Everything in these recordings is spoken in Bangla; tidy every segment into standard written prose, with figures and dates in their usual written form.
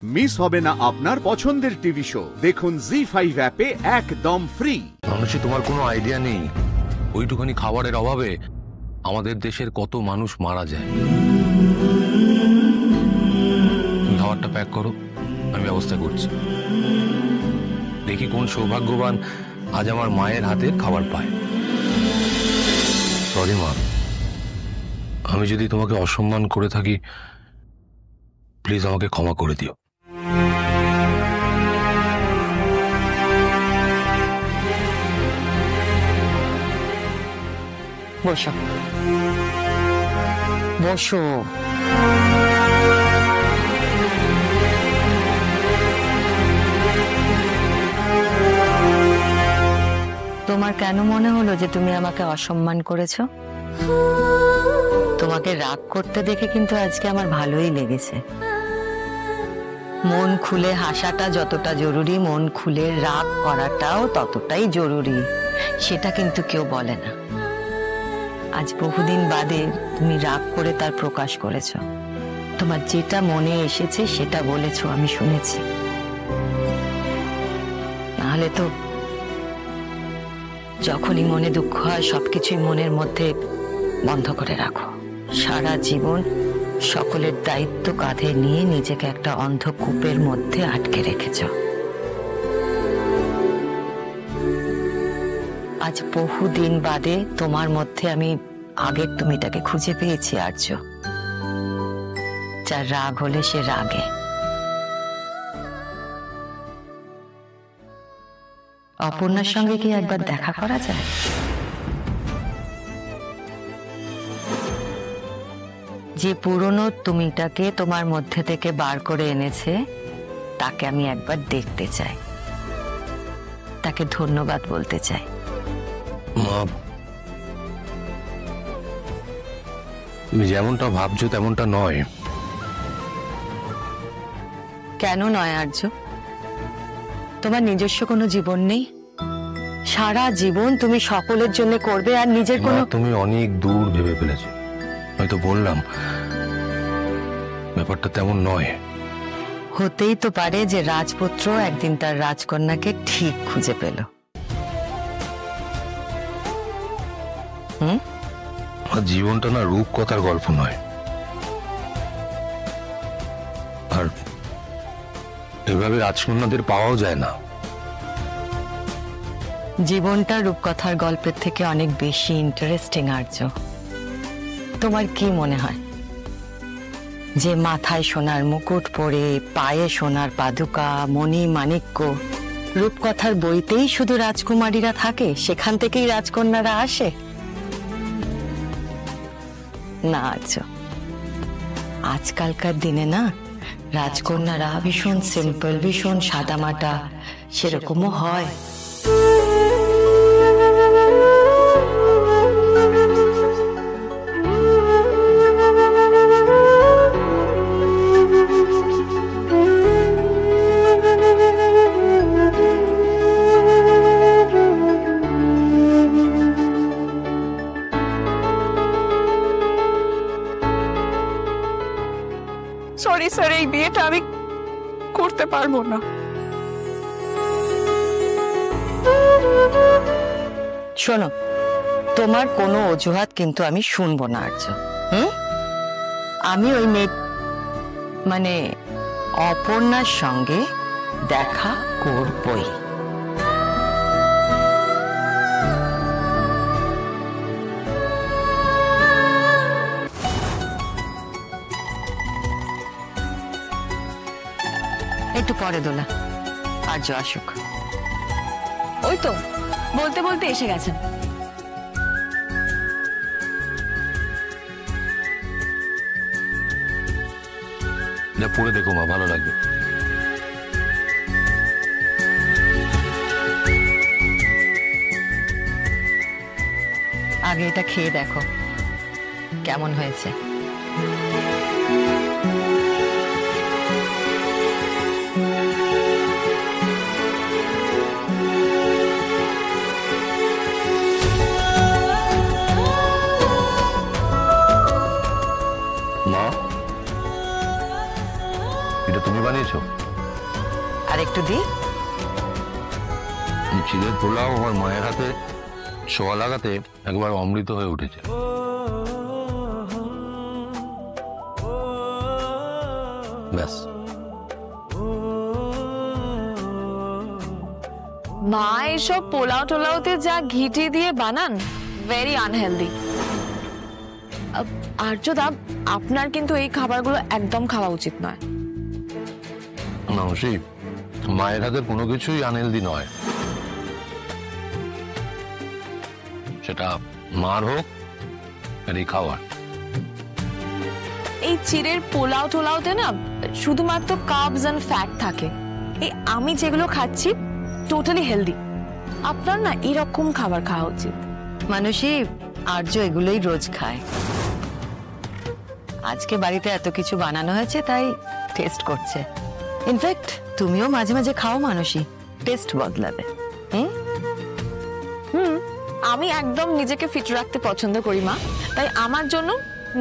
মিস হবে না আপনার পছন্দের টিভি শো। দেখুন জি5 অ্যাপে একদম ফ্রি। মানুষই তোমার কোনো আইডিয়া নেই ওইটুখানি খাবারের অভাবে আমাদের দেশের কত মানুষ মারা যায়। তুমি খাবারটা প্যাক করো, আমি ব্যবস্থা করছি। দেখি কোন সৌভাগ্যবান আজ আমার মায়ের হাতের খাবার পায়। সরি মা, আমি যদি তোমাকে অসম্মান করে থাকি প্লিজ আমাকে ক্ষমা করে দিও। বসো বসো। তোমার কেন মনে হলো যে তুমি আমাকে অসম্মান করেছো? তোমাকে রাগ করতে দেখে কিন্তু আজকে আমার ভালোই লেগেছে। মন খুলে হাসাটা যতটা জরুরি, মন খুলে রাগ করাটাও ততটাই জরুরি। সেটা কিন্তু কেউ বলে না। আজ বহুদিন বাদে তুমি রাগ করে তার প্রকাশ করেছো। তোমার যেটা মনে এসেছে সেটা বলেছো, আমি শুনেছি। নাহলে তো যখনই মনে দুঃখ হয় সবকিছুই মনের মধ্যে বন্ধ করে রাখো। সারা জীবন সকলের দায়িত্ব কাঁধে নিয়ে নিজেকে একটা অন্ধকূপের মধ্যে আটকে রেখেছ। আজ বহুদিন বাদে তোমার মধ্যে আমি আগের তুমিটাকে খুঁজে পেয়েছি আর্য। যার রাগ হলে সে রাগে। অপর্ণার সঙ্গে কি একবার দেখা করা যায়? যে পুরনো তুমিটাকে তোমার মধ্যে থেকে বার করে এনেছে তাকে আমি একবার দেখতে চাই, তাকে ধন্যবাদ বলতে চাই। মা, তুমি যেমনটা ভাবছো তেমনটা নয়। কেন নয় আর্য? তোমার নিজস্ব কোনো জীবন নেই? সারা জীবন তুমি সকলের জন্য করবে আর নিজের কোনো... তুমি অনেক দূর ভেবে ফেলেছো। হয়তো বললাম, ব্যাপারটা তেমন নয়। হতেই তো পারে যে রাজপুত্র একদিন তার রাজকন্যাকে ঠিক খুঁজে পেল। জীবনটা না রূপকথার গল্প নয়। আর এভাবে রাজকন্যাদের পাওয়াও যায় না। জীবনটা রূপকথার গল্পের থেকে অনেক বেশি ইন্টারেস্টিং আর্য। তোমার কি মনে হয় যে মাথায় সোনার মুকুট পরে, পায়ে সোনার পাদুকা, মণি মাণিক্য, রূপকথার বইতেই শুধু রাজকুমারীরা থাকে, সেখান থেকেই রাজকন্যারা আসে? না আর্য, আজকালকার দিনে না রাজকন্যারা ভীষণ সিম্পল, ভীষণ সাদামাটা, সেরকমও হয়। সরি স্যার, এই বিয়েটা আমি করতে পারবো না। শোনো, তোমার কোনো অজুহাত কিন্তু আমি শুনবো না আর্য। আমি ওই মেয়ে মানে অপর্ণার সঙ্গে দেখা করবই। একটু পরে দোলা, আর্য আসুক। ওই তো বলতে বলতে এসে গেছেন। এটা পড়ে দেখো মা, ভালো লাগবে। আগে এটা খেয়ে দেখো কেমন হয়েছে। মা, এটা তুমি বানিয়েছো? আর একটু দি। চিড়ের পোলাও আমার মায়ের হাতে ছোঁয়া লাগাতে একবার অমৃত হয়ে উঠেছে। ব্যাস। মা এসব পোলাও টোলাওতে যা ঘিটি দিয়ে বানান, ভেরি আনহেলদি। আর্যদা, আপনার কিন্তু এই খাবারগুলো একদম খাওয়া উচিত নয়। মানসী, মায়ের হাতের কোনো কিছুই আনহেলদি নয়, সেটা মার হোক আর এই খাওয়ার। এই চিড়ের পোলাও টোলাওতে না শুধুমাত্র কার্বস এন্ড ফ্যাট থাকে। এই আমি যেগুলো খাচ্ছি টোটালি হেলদি। আপনার না এরকম খাবার খাওয়া উচিত। মানুষই আর্য এগুলোই রোজ খায়। আজকে বাড়িতে এত কিছু বানানো হয়েছে তাই টেস্ট করছে। ইনফ্যাক্ট তুমিও মাঝে মাঝে খাও মানুষই, টেস্ট বদলাবে। আমি একদম নিজেকে ফিট রাখতে পছন্দ করি মা, তাই আমার জন্য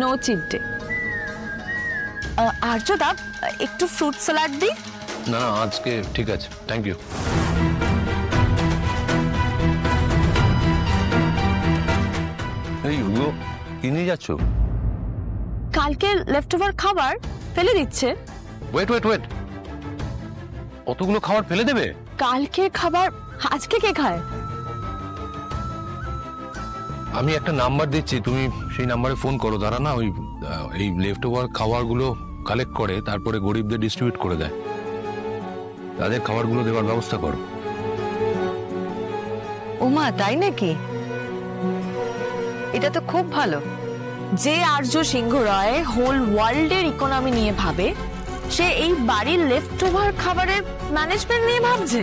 নো চিট ডে। আর্যদা, একটু ফ্রুট স্যালাড দিই? না না, আজকে ঠিক আছে, থ্যাংক ইউ। এই ওগুলো কি নিয়ে যাচ্ছ? কালকে লেফট ওভার খাবার ফেলে দিচ্ছে। ওয়েট ওয়েট ওয়েট, অতগুলো খাবার ফেলে দেবে? কালকে খাবার আজকে কে খায়? আমি একটা নাম্বার দিচ্ছি, তুমি সেই নাম্বারে ফোন করো। তারা না ওই এই লেফট ওভার খাবারগুলো কালেক্ট করে তারপরে গরিবদের ডিস্ট্রিবিউট করে দেয়। তাদের খাবারগুলো দেওয়ার ব্যবস্থা করো। ওমা, তাই নাকি? এটা তো খুব ভালো। যে আর্য সিংহ রায় হোল ওয়ার্ল্ডের ইকোনমি নিয়ে ভাবে, সে এই বাড়ির লেফট ওভার খাবারের ম্যানেজমেন্ট নিয়ে ভাবছে।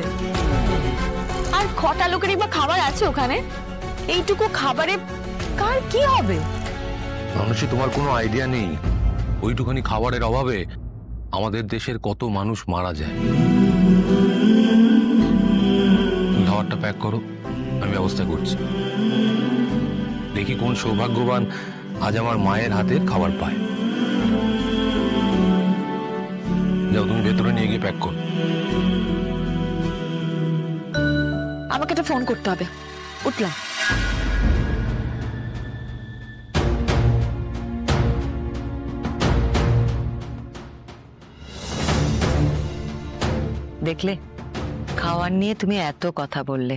আর কটা লোকেরই বা খাবার আছে ওখানে? এইটুকু খাবারে কার কি হবে? মানুষই তোমার কোনো আইডিয়া নেই ওইটুখানি খাবারের অভাবে আমাদের দেশের কত মানুষ মারা যায়। খাবারটা প্যাক করো, আমি ব্যবস্থা করছি। দেখি কোন সৌভাগ্যবান আজ আমার মায়ের হাতের খাবার পায়। যাও, তুমি ভেতরে নিয়ে গিয়ে প্যাক করো। আমাকে একটা ফোন করতে হবে। উঠলাম। দেখলে, খাওয়ার নিয়ে তুমি এত কথা বললে,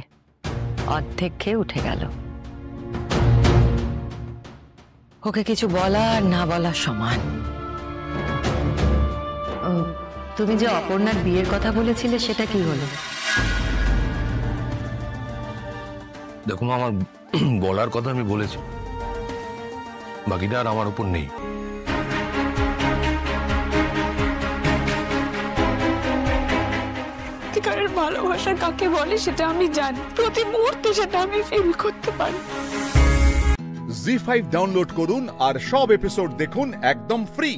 অর্ধেক খেয়ে উঠে গেল। ওকে কিছু বলা আর না বলা সমান। তুমি যে অপর্ণার বিয়ের কথা বলেছিলে সেটা কি হলো? দেখো মা, আমার বলার কথা আমি বলেছি, বাকিটা আর আমার উপর নেই। সত্যিকারের ভালোবাসা কাকে বলে সেটা আমি জানি, প্রতি মুহূর্তে সেটা আমি ফিল করতে পারি। জি5 ডাউনলোড করুন আর সব এপিসোড দেখুন একদম ফ্রি।